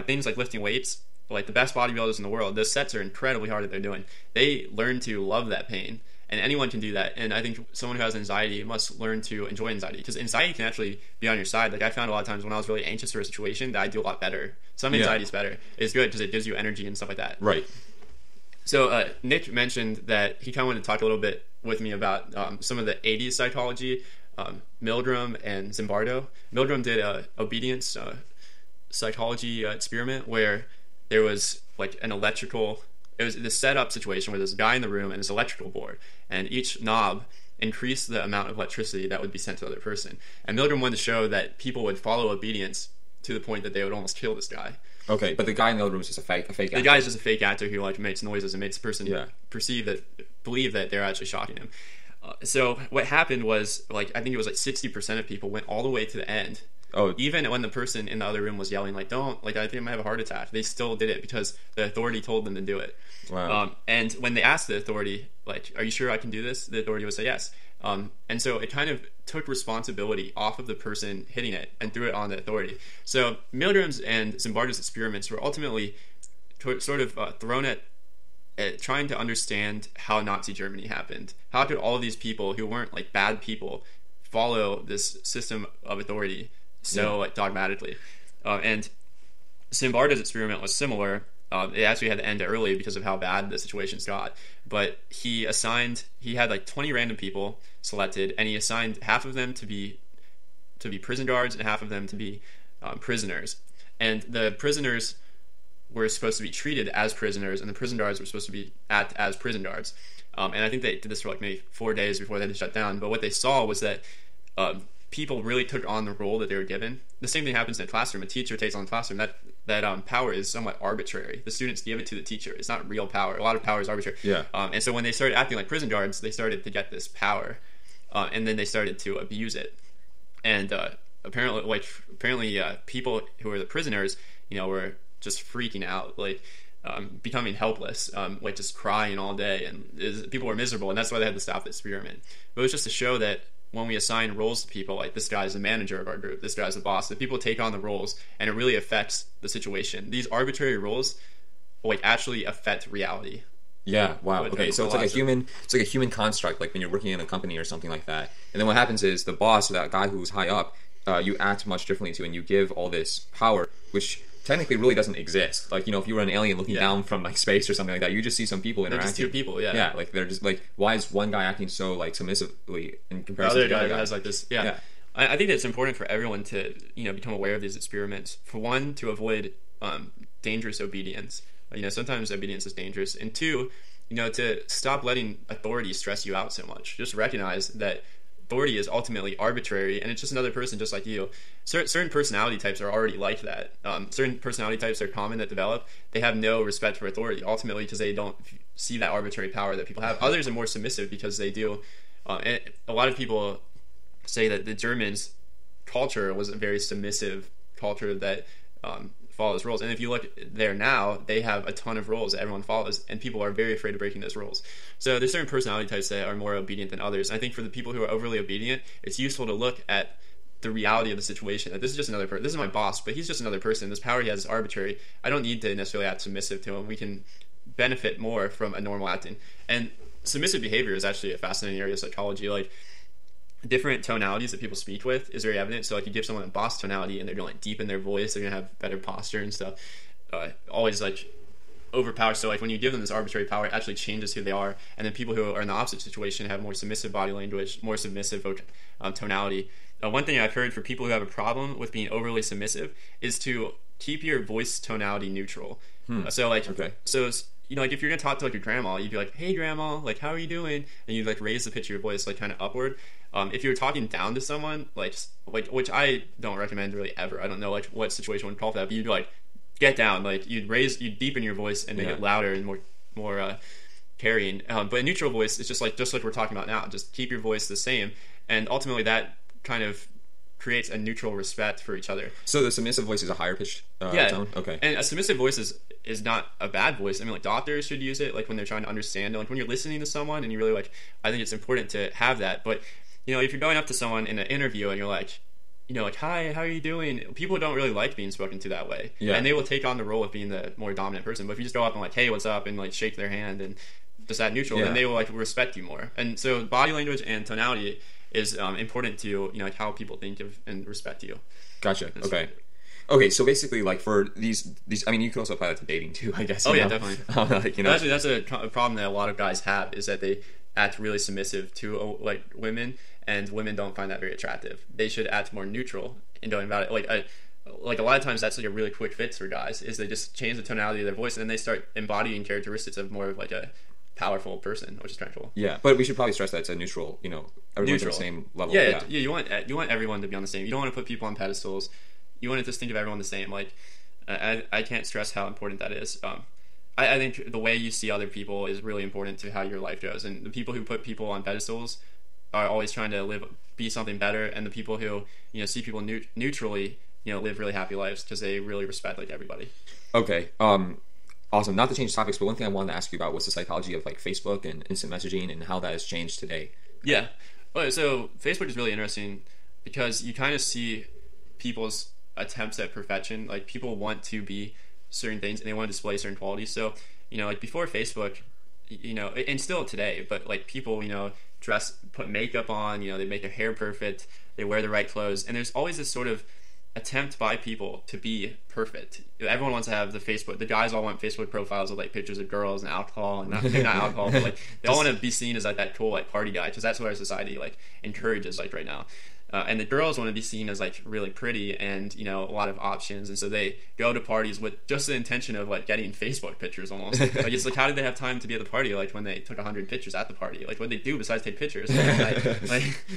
S2: Things like lifting weights, like the best bodybuilders in the world, those sets are incredibly hard that they're doing. They learn to love that pain. And anyone can do that. And I think someone who has anxiety must learn to enjoy anxiety, because anxiety can actually be on your side. Like I found a lot of times when I was really anxious for a situation that I do a lot better. Some anxiety is better. It's good because it gives you energy and stuff like that.
S3: Right.
S2: So Nick mentioned that he kind of wanted to talk a little bit with me about some of the 80s psychology, Milgram and Zimbardo. Milgram did a obedience psychology experiment where there was like an electrical... It was this setup situation where there's a guy in the room and his electrical board, and each knob increased the amount of electricity that would be sent to the other person. And Milgram wanted to show that people would follow obedience to the point that they would almost kill this guy.
S3: Okay, but the guy in the other room is just a fake actor.
S2: The guy is just a fake actor who like makes noises and makes the person believe that they're actually shocking him. So what happened was, like, I think it was like 60% of people went all the way to the end.
S3: Oh,
S2: even when the person in the other room was yelling, like, don't, like, I think I might have a heart attack, they still did it because the authority told them to do it.
S3: Wow.
S2: And when they asked the authority, like, are you sure I can do this? The authority would say yes. And so it kind of took responsibility off of the person hitting it and threw it on the authority. So Milgram's and Zimbardo's experiments were ultimately sort of thrown at trying to understand how Nazi Germany happened. How could all of these people who weren't like bad people follow this system of authority so dogmatically? And Zimbardo's experiment was similar. It actually had to end early because of how bad the situations got. But he had like 20 random people selected, and he assigned half of them to be prison guards and half of them to be prisoners. And the prisoners were supposed to be treated as prisoners, and the prison guards were supposed to act as prison guards. And I think they did this for like maybe 4 days before they had to shut down. But what they saw was that people really took on the role that they were given. The same thing happens in a classroom. A teacher takes on the classroom. That power is somewhat arbitrary. The students give it to the teacher. It's not real power. A lot of power is arbitrary.
S3: Yeah.
S2: And so when they started acting like prison guards, they started to get this power, and then they started to abuse it. And apparently, people who were the prisoners, were just freaking out, like becoming helpless, like just crying all day, and people were miserable, and that's why they had to stop the experiment. But it was just to show that when we assign roles to people, like this guy's the manager of our group, this guy's the boss, that people take on the roles, and it really affects the situation. These arbitrary roles like actually affect reality.
S3: Yeah. Wow. Okay. So it's like a human construct, like when you're working in a company or something like that. And then what happens is the boss, or that guy who's high up, you act much differently to, and you give all this power, which technically really doesn't exist. Like, if you were an alien looking down from like space or something like that, you just see some people interacting.
S2: Just two people, yeah.
S3: Yeah, like they're just like, why is one guy acting so like submissively in comparison to the other guy?
S2: Has like this, yeah. I think it's important for everyone to become aware of these experiments. For one, to avoid dangerous obedience. Sometimes obedience is dangerous, and two, to stop letting authority stress you out so much. Just recognize that authority is ultimately arbitrary, and it's just another person just like you. Certain personality types are already like that. Certain personality types are common that develop. They have no respect for authority, ultimately because they don't see that arbitrary power that people have. Others are more submissive because they do. And a lot of people say that the Germans' culture was a very submissive culture that follows rules. And if you look there now, they have a ton of rules that everyone follows, and people are very afraid of breaking those rules. So there's certain personality types that are more obedient than others. And I think for the people who are overly obedient, it's useful to look at the reality of the situation. That this is just another person. This is my boss, but he's just another person. This power he has is arbitrary. I don't need to necessarily act submissive to him. We can benefit more from a normal acting. And submissive behavior is actually a fascinating area of psychology. Like, different tonalities that people speak with is very evident. So like you give someone a boss tonality and they're gonna like deepen their voice, they're gonna have better posture and stuff. Always like overpower. So like when you give them this arbitrary power, it actually changes who they are. And then people who are in the opposite situation have more submissive body language, more submissive tonality. One thing I've heard for people who have a problem with being overly submissive is to keep your voice tonality neutral. So like, so it's, like if you're gonna talk to like your grandma, you'd be like, "Hey grandma, like how are you doing?" And you'd like raise the pitch of your voice like kind of upward. If you're talking down to someone, like which I don't recommend really ever. I don't know like what situation would call for that, but you'd be like, get down, like you'd deepen your voice and make it louder and more carrying. But a neutral voice is just like we're talking about now. Just keep your voice the same, and ultimately that kind of creates a neutral respect for each other.
S3: So the submissive voice is a higher pitched tone? Okay.
S2: And a submissive voice is not a bad voice. I mean, like, doctors should use it, like, when they're trying to understand. Like, when you're listening to someone and you really, like, I think it's important to have that. But, you know, if you're going up to someone in an interview and you're like, you know, like, hi, how are you doing? People don't really like being spoken to that way.
S3: Yeah.
S2: And they will take on the role of being the more dominant person. But if you just go up and, like, hey, what's up? And, like, shake their hand and just that neutral, then they will, like, respect you more. And so body language and tonality is important to, you know, like, how people think of and respect you.
S3: Gotcha. Okay, so basically, like, for these, I mean, you can also apply that to dating too, I guess.
S2: Oh yeah, definitely.
S3: Like, you know,
S2: actually, that's a problem that a lot of guys have, is that they act really submissive to, like, women, and women don't find that very attractive. They should act more neutral in going about it. Like a lot of times, that's like a really quick fix for guys, is they just change the tonality of their voice, and then they start embodying characteristics of more of, like, a powerful person, which is kind of cool.
S3: Yeah, but we should probably stress that it's a neutral, you know, everyone's on the same level.
S2: Yeah, you want everyone to be on the same. You don't want to put people on pedestals. You want to just think of everyone the same. Like, I can't stress how important that is. I think the way you see other people is really important to how your life goes. And the people who put people on pedestals are always trying to be something better. And the people who, you know, see people neutrally, you know, live really happy lives because they really respect, like, everybody.
S3: Okay. Awesome. Not to change topics, but one thing I wanted to ask you about was the psychology of, like, Facebook and instant messaging and how that has changed today.
S2: Yeah. Well, so Facebook is really interesting because you kind of see people's attempts at perfection. Like, people want to be certain things and they want to display certain qualities. So, you know, like, before Facebook, you know, and still today, but, like, people, you know, put makeup on, you know, they make their hair perfect, they wear the right clothes, and there's always this sort of attempt by people to be perfect. Everyone wants to have the guys all want Facebook profiles with, like, pictures of girls and alcohol, and not alcohol, but, like, they all want to be seen as, like, that cool, like, party guy, because that's what our society, like, encourages, like, right now. And the girls want to be seen as, like, really pretty and, you know, a lot of options, and so they go to parties with just the intention of, like, getting Facebook pictures almost. Like, it's like, how did they have time to be at the party, like, when they took 100 pictures at the party? Like, what did they do besides take pictures?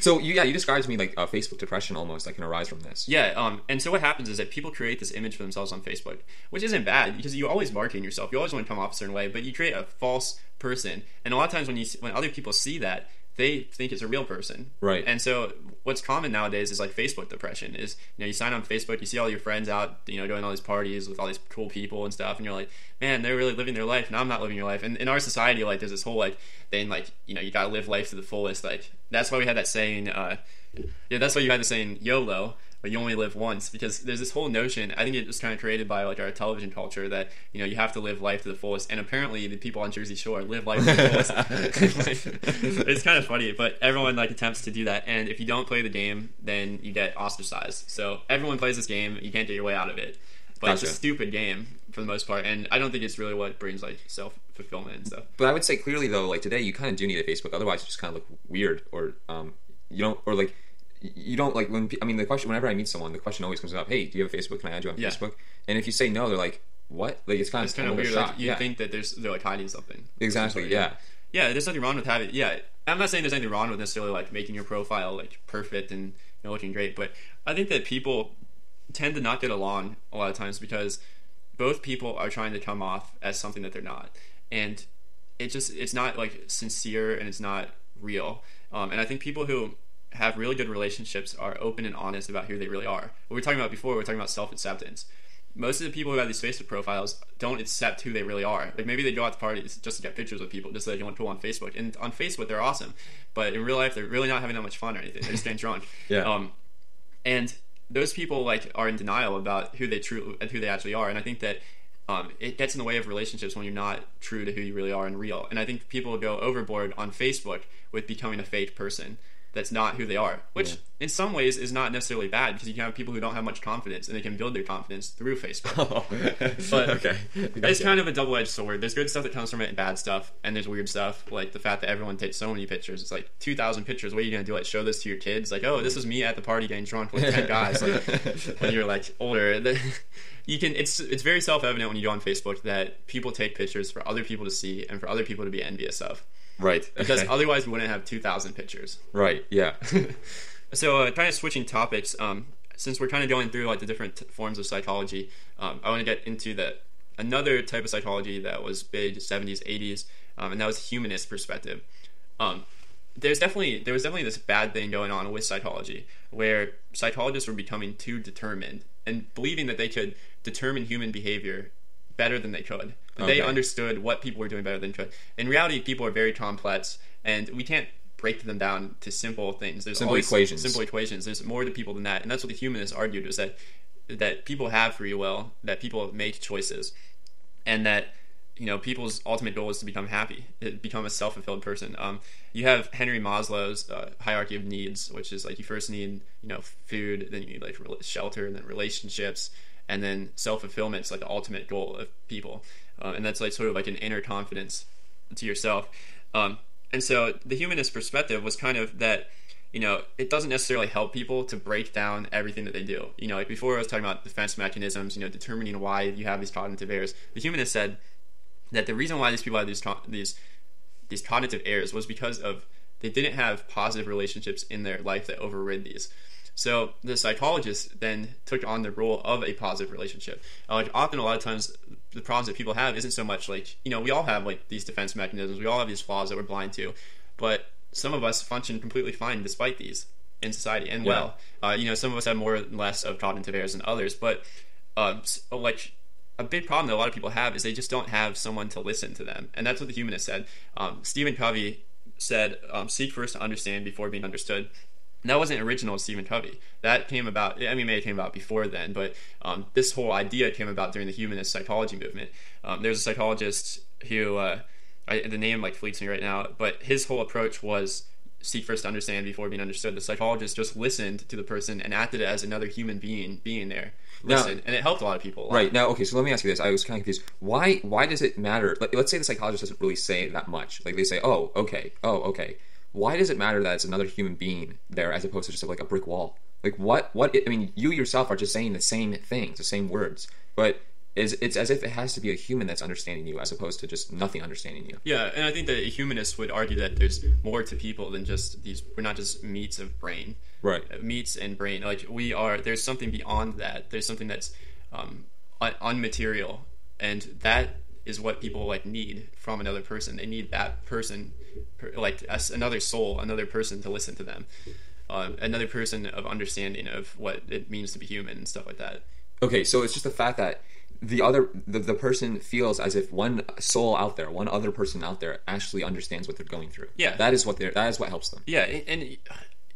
S3: So you described to me, like, Facebook depression almost, like, can arise from this.
S2: Yeah, and so what happens is that people create this image for themselves on Facebook, which isn't bad, because you always market yourself. You always want to come off a certain way, but you create a false person, and a lot of times when other people see that, they think it's a real person.
S3: Right.
S2: And so what's common nowadays is, like, Facebook depression is, you know, you sign on Facebook, you see all your friends out, you know, doing all these parties with all these cool people and stuff, and you're like, man, they're really living their life, and I'm not living your life. And in our society, like, there's this whole, like, thing, like, you know, you gotta live life to the fullest. Like, that's why we had that saying, that's why you had the saying YOLO, but you only live once, because there's this whole notion, I think it was kind of created by, like, our television culture, that, you know, you have to live life to the fullest, and apparently the people on Jersey Shore live life to the fullest. It's kind of funny, but everyone, like, attempts to do that, and if you don't play the game, then you get ostracized. So everyone plays this game, you can't get your way out of it. But It's a stupid game for the most part, and I don't think it's really what brings, like, self-fulfillment and stuff.
S3: But I would say clearly, though, like, today you kind of do need a Facebook, otherwise you just kind of look weird, or you don't, or, like, you don't, like, the question, whenever I meet someone, the question always comes up, hey, do you have a Facebook? Can I add you on Facebook? And if you say no, they're like, what? Like, it's kind of
S2: weird. Like, you think that they're, like, hiding something.
S3: Exactly, yeah.
S2: Yeah, there's nothing wrong with having, I'm not saying there's anything wrong with necessarily, like, making your profile, like, perfect and, you know, looking great, but I think that people tend to not get along a lot of times because both people are trying to come off as something that they're not. And it's not, like, sincere, and it's not real. And I think people who have really good relationships are open and honest about who they really are. What we were talking about before, we were talking about self-acceptance. Most of the people who have these Facebook profiles don't accept who they really are. Like, maybe they go out to parties just to get pictures with people, just so they can put on Facebook. And on Facebook, they're awesome. But in real life, they're really not having that much fun or anything. They're just getting drunk.
S3: Yeah.
S2: And those people, like, are in denial about who they actually are. And I think that it gets in the way of relationships when you're not true to who you really are and real. And I think people go overboard on Facebook with becoming a fake person that's not who they are, which in some ways is not necessarily bad, because you can have people who don't have much confidence and they can build their confidence through Facebook. But
S3: okay.
S2: It's kind of a double-edged sword. There's good stuff that comes from it and bad stuff, and there's weird stuff, like the fact that everyone takes so many pictures. It's like 2,000 pictures. What are you going to do? Like, show this to your kids? Like, oh, this was me at the party getting drunk with 10 guys. Like, when you're, like, older. It's very self-evident when you go on Facebook that people take pictures for other people to see and for other people to be envious of.
S3: Right.
S2: Because otherwise we wouldn't have 2,000 pictures.
S3: Right, yeah.
S2: So kind of switching topics, since we're kind of going through, like, the different forms of psychology, I want to get into the another type of psychology that was big 70s, 80s, and that was humanist perspective. There was definitely this bad thing going on with psychology, where psychologists were becoming too determined and believing that they could determine human behavior better than they could. That they understood what people were doing better than they could. In reality, people are very complex, and we can't break them down to simple things. There's
S3: Simple
S2: always
S3: equations.
S2: simple equations. There's more to people than that, and that's what the humanists argued, was that people have free will, that people make choices, and that people's ultimate goal is to become happy, become a self-fulfilled person. You have Henry Maslow's hierarchy of needs, which is like you first need food, then you need like shelter, and then relationships, and then self-fulfillment is like the ultimate goal of people, and that's like sort of like an inner confidence to yourself. And so the humanist perspective was kind of that, it doesn't necessarily help people to break down everything that they do. Like before I was talking about defense mechanisms, determining why you have these cognitive errors. The humanist said that the reason why these people had these cognitive errors was because of they didn't have positive relationships in their life that overrid these. So the psychologists then took on the role of a positive relationship. Like often, a lot of times, the problems that people have isn't so much like, we all have like these defense mechanisms, we all have these flaws that we're blind to, but some of us function completely fine despite these in society, and some of us have more or less of cognitive errors than others, but like a big problem that a lot of people have is they just don't have someone to listen to them, and that's what the humanist said. Stephen Covey said, seek first to understand before being understood. And that wasn't original to Stephen Covey. That came about, maybe it came about before then, but this whole idea came about during the humanist psychology movement. There's a psychologist who, the name like fleets me right now, but his whole approach was seek first to understand before being understood. The psychologist just listened to the person and acted as another human being there. Listen, and it helped a lot of people.
S3: Right, now, okay, so let me ask you this. I was kind of confused. Why does it matter? Let's say the psychologist doesn't really say that much. Like, they say, oh, okay. Why does it matter that it's another human being there as opposed to just like a brick wall? Like, you yourself are just saying the same things, the same words, but it's as if it has to be a human that's understanding you as opposed to just nothing understanding you.
S2: Yeah, and I think that a humanist would argue that there's more to people than just these. We're not just meats of brain.
S3: Right.
S2: Meats and brain. Like, there's something beyond that. There's something that's unmaterial, and that is what people like need from another person. They need that person, like another soul, another person to listen to them, another person of understanding of what it means to be human and stuff like that.
S3: Okay, so it's just the fact that the person feels as if one soul out there, one other person out there, actually understands what they're going through.
S2: Yeah,
S3: that is what helps them.
S2: Yeah, and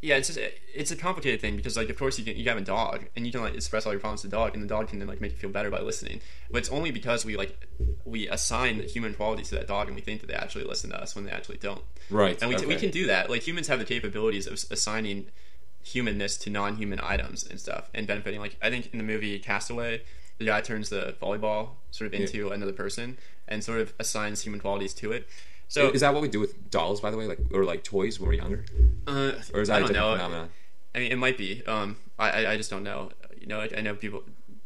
S2: it's a complicated thing because like of course you have a dog and you can like express all your problems to the dog and the dog can then like make you feel better by listening, but it's only because we assign human qualities to that dog and we think that they actually listen to us when they actually don't.
S3: Right,
S2: and we can do that. Like humans have the capabilities of assigning humanness to non-human items and stuff and benefiting. Like I think in the movie Castaway, the guy turns the volleyball sort of into another person and sort of assigns human qualities to it. So
S3: is that what we do with dolls, by the way, or like toys when we're younger? Or is that a different phenomenon?
S2: I mean, it might be. I just don't know. I know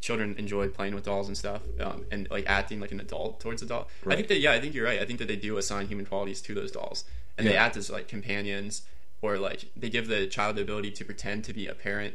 S2: children enjoy playing with dolls and stuff, and like acting like an adult towards a doll. Right. I think you're right. I think that they do assign human qualities to those dolls, and they act as like companions, or like they give the child the ability to pretend to be a parent.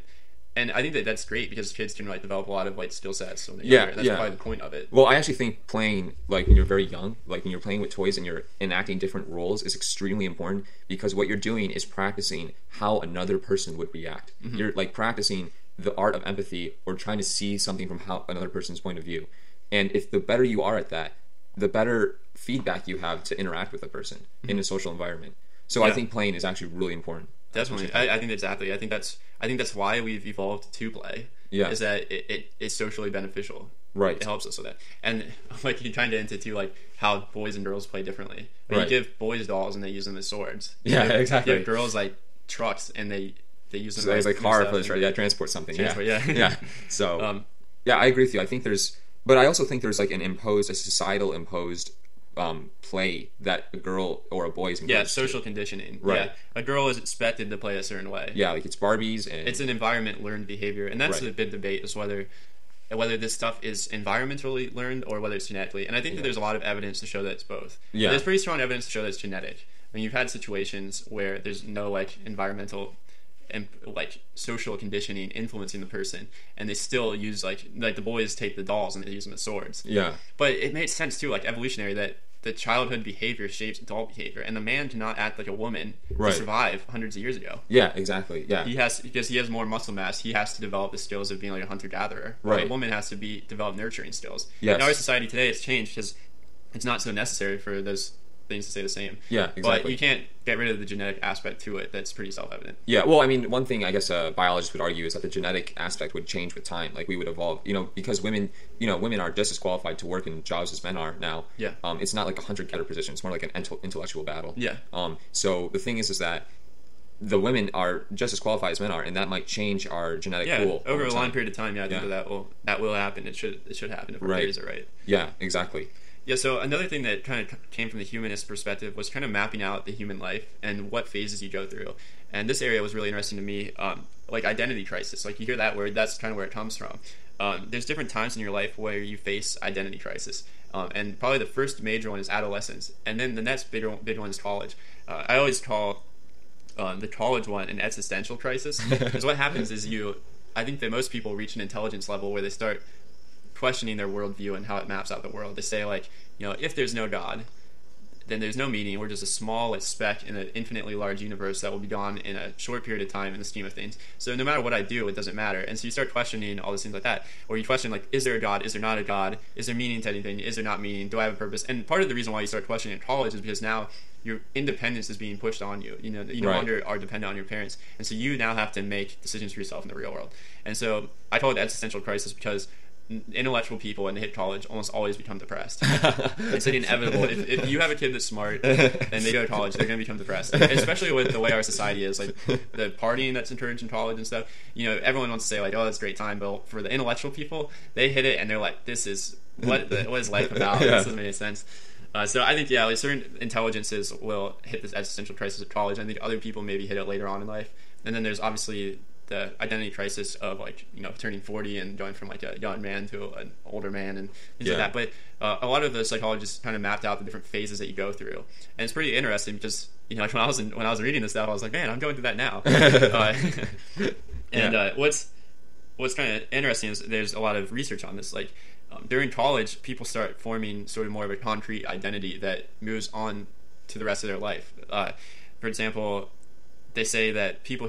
S2: And I think that that's great because kids can like develop a lot of like skill sets when they're younger. And that's probably the point of it.
S3: Well, I actually think playing like when you're very young, like when you're playing with toys and you're enacting different roles is extremely important because what you're doing is practicing how another person would react. Mm-hmm. You're like practicing the art of empathy or trying to see something from how another person's point of view. And if the better you are at that, the better feedback you have to interact with a person in a social environment. So I think playing is actually really important.
S2: Definitely, I think exactly. I think that's why we've evolved to play. Yeah, is that it is socially beneficial.
S3: Right,
S2: it helps us with that. And like you kind of into too, like how boys and girls play differently. You give boys dolls and they use them as swords.
S3: Yeah, exactly.
S2: You give girls like trucks and they use them.
S3: So as a car for transport something. Yeah. So I agree with you. I think but I also think there's like a societal imposed play that a girl or a boy is
S2: social conditioning.
S3: Right.
S2: Yeah. A girl is expected to play a certain way.
S3: Yeah, like it's Barbies and
S2: it's an environment learned behavior, and that's the big debate is whether this stuff is environmentally learned or whether it's genetically. And I think that there's a lot of evidence to show that it's both. Yeah. There's pretty strong evidence to show that it's genetic. I mean, you've had situations where there's no like environmental and like social conditioning influencing the person, and they still use like the boys take the dolls and they use them as swords.
S3: Yeah.
S2: But it made sense too, like evolutionary, that the childhood behavior shapes adult behavior, and the man cannot act like a woman to survive hundreds of years ago.
S3: Yeah, exactly. Yeah.
S2: Because he has more muscle mass, he has to develop the skills of being like a hunter-gatherer.
S3: Right.
S2: A woman has to develop nurturing skills.
S3: Yes.
S2: In our society today, it's changed because it's not so necessary for those things to stay the same.
S3: Yeah, exactly.
S2: But you can't get rid of the genetic aspect to it. That's pretty self-evident.
S3: Yeah, well, I mean, one thing I guess a biologist would argue is that the genetic aspect would change with time. Like, we would evolve, because women are just as qualified to work in jobs as men are now.
S2: Yeah.
S3: It's not like a hunter-gatherer position. It's more like an intellectual battle.
S2: Yeah.
S3: So the thing is that the women are just as qualified as men are, and that might change our genetic pool.
S2: Over a long period of time, I think that will happen. It should happen if our theories are right.
S3: Yeah, exactly.
S2: Yeah, so another thing that kind of came from the humanist perspective was kind of mapping out the human life and what phases you go through. And this area was really interesting to me, like identity crisis. Like, you hear that word, that's kind of where it comes from. There's different times in your life where you face identity crisis. And probably the first major one is adolescence. And then the next big one is college. I always call the college one an existential crisis. Because what happens is I think that most people reach an intelligence level where they start questioning their worldview and how it maps out the world. They say, like, if there's no God, then there's no meaning. We're just a small speck in an infinitely large universe that will be gone in a short period of time in the scheme of things. So no matter what I do, it doesn't matter. And so you start questioning all these things like that. Or you question, like, is there a God? Is there not a God? Is there meaning to anything? Is there not meaning? Do I have a purpose? And part of the reason why you start questioning in college is because now your independence is being pushed on you. You no longer are dependent on your parents. And so you now have to make decisions for yourself in the real world. And so I call it the existential crisis because intellectual people, when they hit college, almost always become depressed. It's inevitable. If you have a kid that's smart and they go to college, they're going to become depressed. And especially with the way our society is, like the partying that's encouraged in college and stuff. Everyone wants to say, like, oh, that's a great time, but for the intellectual people, they hit it and they're like, this is what is life about? This doesn't make any sense. So I think, like certain intelligences will hit this existential crisis at college. I think other people maybe hit it later on in life. And then there's obviously the identity crisis of, like, turning 40 and going from like a young man to an older man and things like that. But a lot of the psychologists kind of mapped out the different phases that you go through, and it's pretty interesting because like when I was reading this stuff, I was like, man, I'm going through that now. What's kind of interesting is there's a lot of research on this. Like during college, people start forming sort of more of a concrete identity that moves on to the rest of their life. For example, they say that people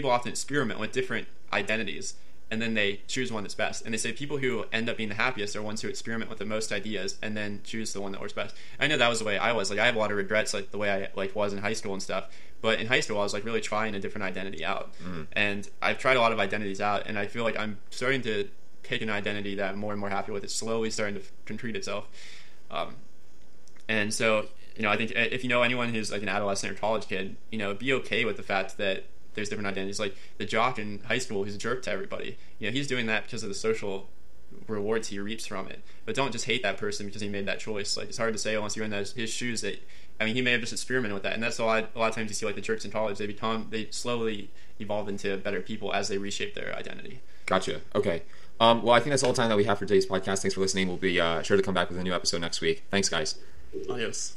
S2: often experiment with different identities, and then they choose one that's best. And they say people who end up being the happiest are ones who experiment with the most ideas and then choose the one that works best. I know that was the way I was. Like, I have a lot of regrets, like the way I was in high school and stuff. But in high school, I was like really trying a different identity out, and I've tried a lot of identities out, and I feel like I'm starting to pick an identity that I'm more and more happy with. It's slowly starting to concrete itself, and so. I think if you know anyone who's like an adolescent or college kid, be okay with the fact that there's different identities. Like the jock in high school who's a jerk to everybody. He's doing that because of the social rewards he reaps from it. But don't just hate that person because he made that choice. Like, it's hard to say unless you're in his shoes that, he may have just experimented with that. And that's a lot of times you see like the jerks in college, they slowly evolve into better people as they reshape their identity.
S3: Gotcha. Okay. Well, I think that's all the time that we have for today's podcast. Thanks for listening. We'll be sure to come back with a new episode next week. Thanks, guys.
S2: Adios.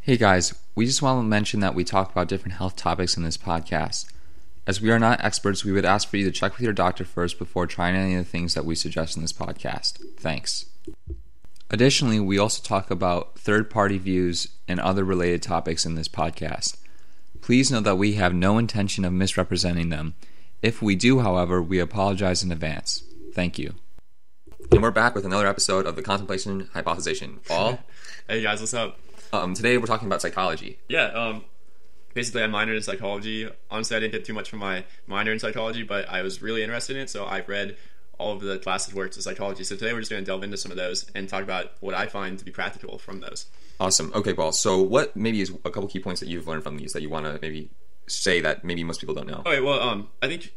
S1: Hey guys, we just want to mention that we talk about different health topics in this podcast. As we are not experts, we would ask for you to check with your doctor first before trying any of the things that we suggest in this podcast. Thanks. Additionally, we also talk about third-party views and other related topics in this podcast. Please know that we have no intention of misrepresenting them. If we do, however, we apologize in advance. Thank you.
S3: And we're back with another episode of the Contemplation, Hypothezation. Paul?
S2: Hey guys, what's up?
S3: Today we're talking about psychology.
S2: Yeah, basically I minored in psychology. Honestly, I didn't get too much from my minor in psychology, but I was really interested in it, so I've read all of the classes works of psychology. So today we're just going to delve into some of those and talk about what I find to be practical from those.
S3: Awesome. Okay, Paul. So what maybe is a couple key points that you've learned from these that you want to maybe say that maybe most people don't know?
S2: Okay, well, I think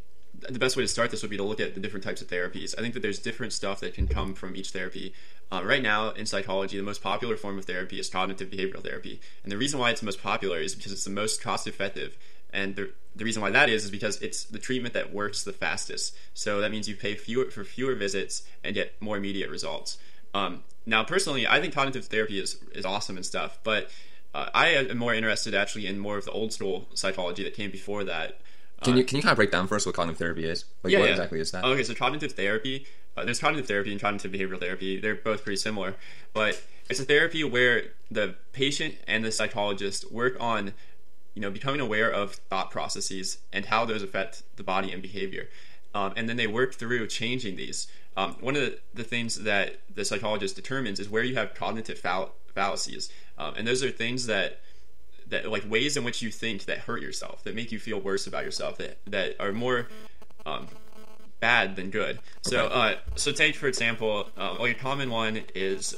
S2: the best way to start this would be to look at the different types of therapies. I think that there's different stuff that can come from each therapy. Right now in psychology, the most popular form of therapy is cognitive behavioral therapy. And the reason why it's the most popular is because it's the most cost effective. And the reason why that is because it's the treatment that works the fastest. So that means you pay for fewer visits and get more immediate results. Now, personally, I think cognitive therapy is awesome and stuff, but I am more interested actually in more of the old school psychology that came before that.
S3: Can you kind of break down for us what cognitive therapy is? Like, what exactly is that?
S2: Okay, so cognitive therapy, there's cognitive therapy and cognitive behavioral therapy. They're both pretty similar, but it's a therapy where the patient and the psychologist work on, becoming aware of thought processes and how those affect the body and behavior. And then they work through changing these. One of the things that the psychologist determines is where you have cognitive fallacies. And those are things that like ways in which you think that hurt yourself, that make you feel worse about yourself, that are more bad than good. Okay. So take, for example, a common one is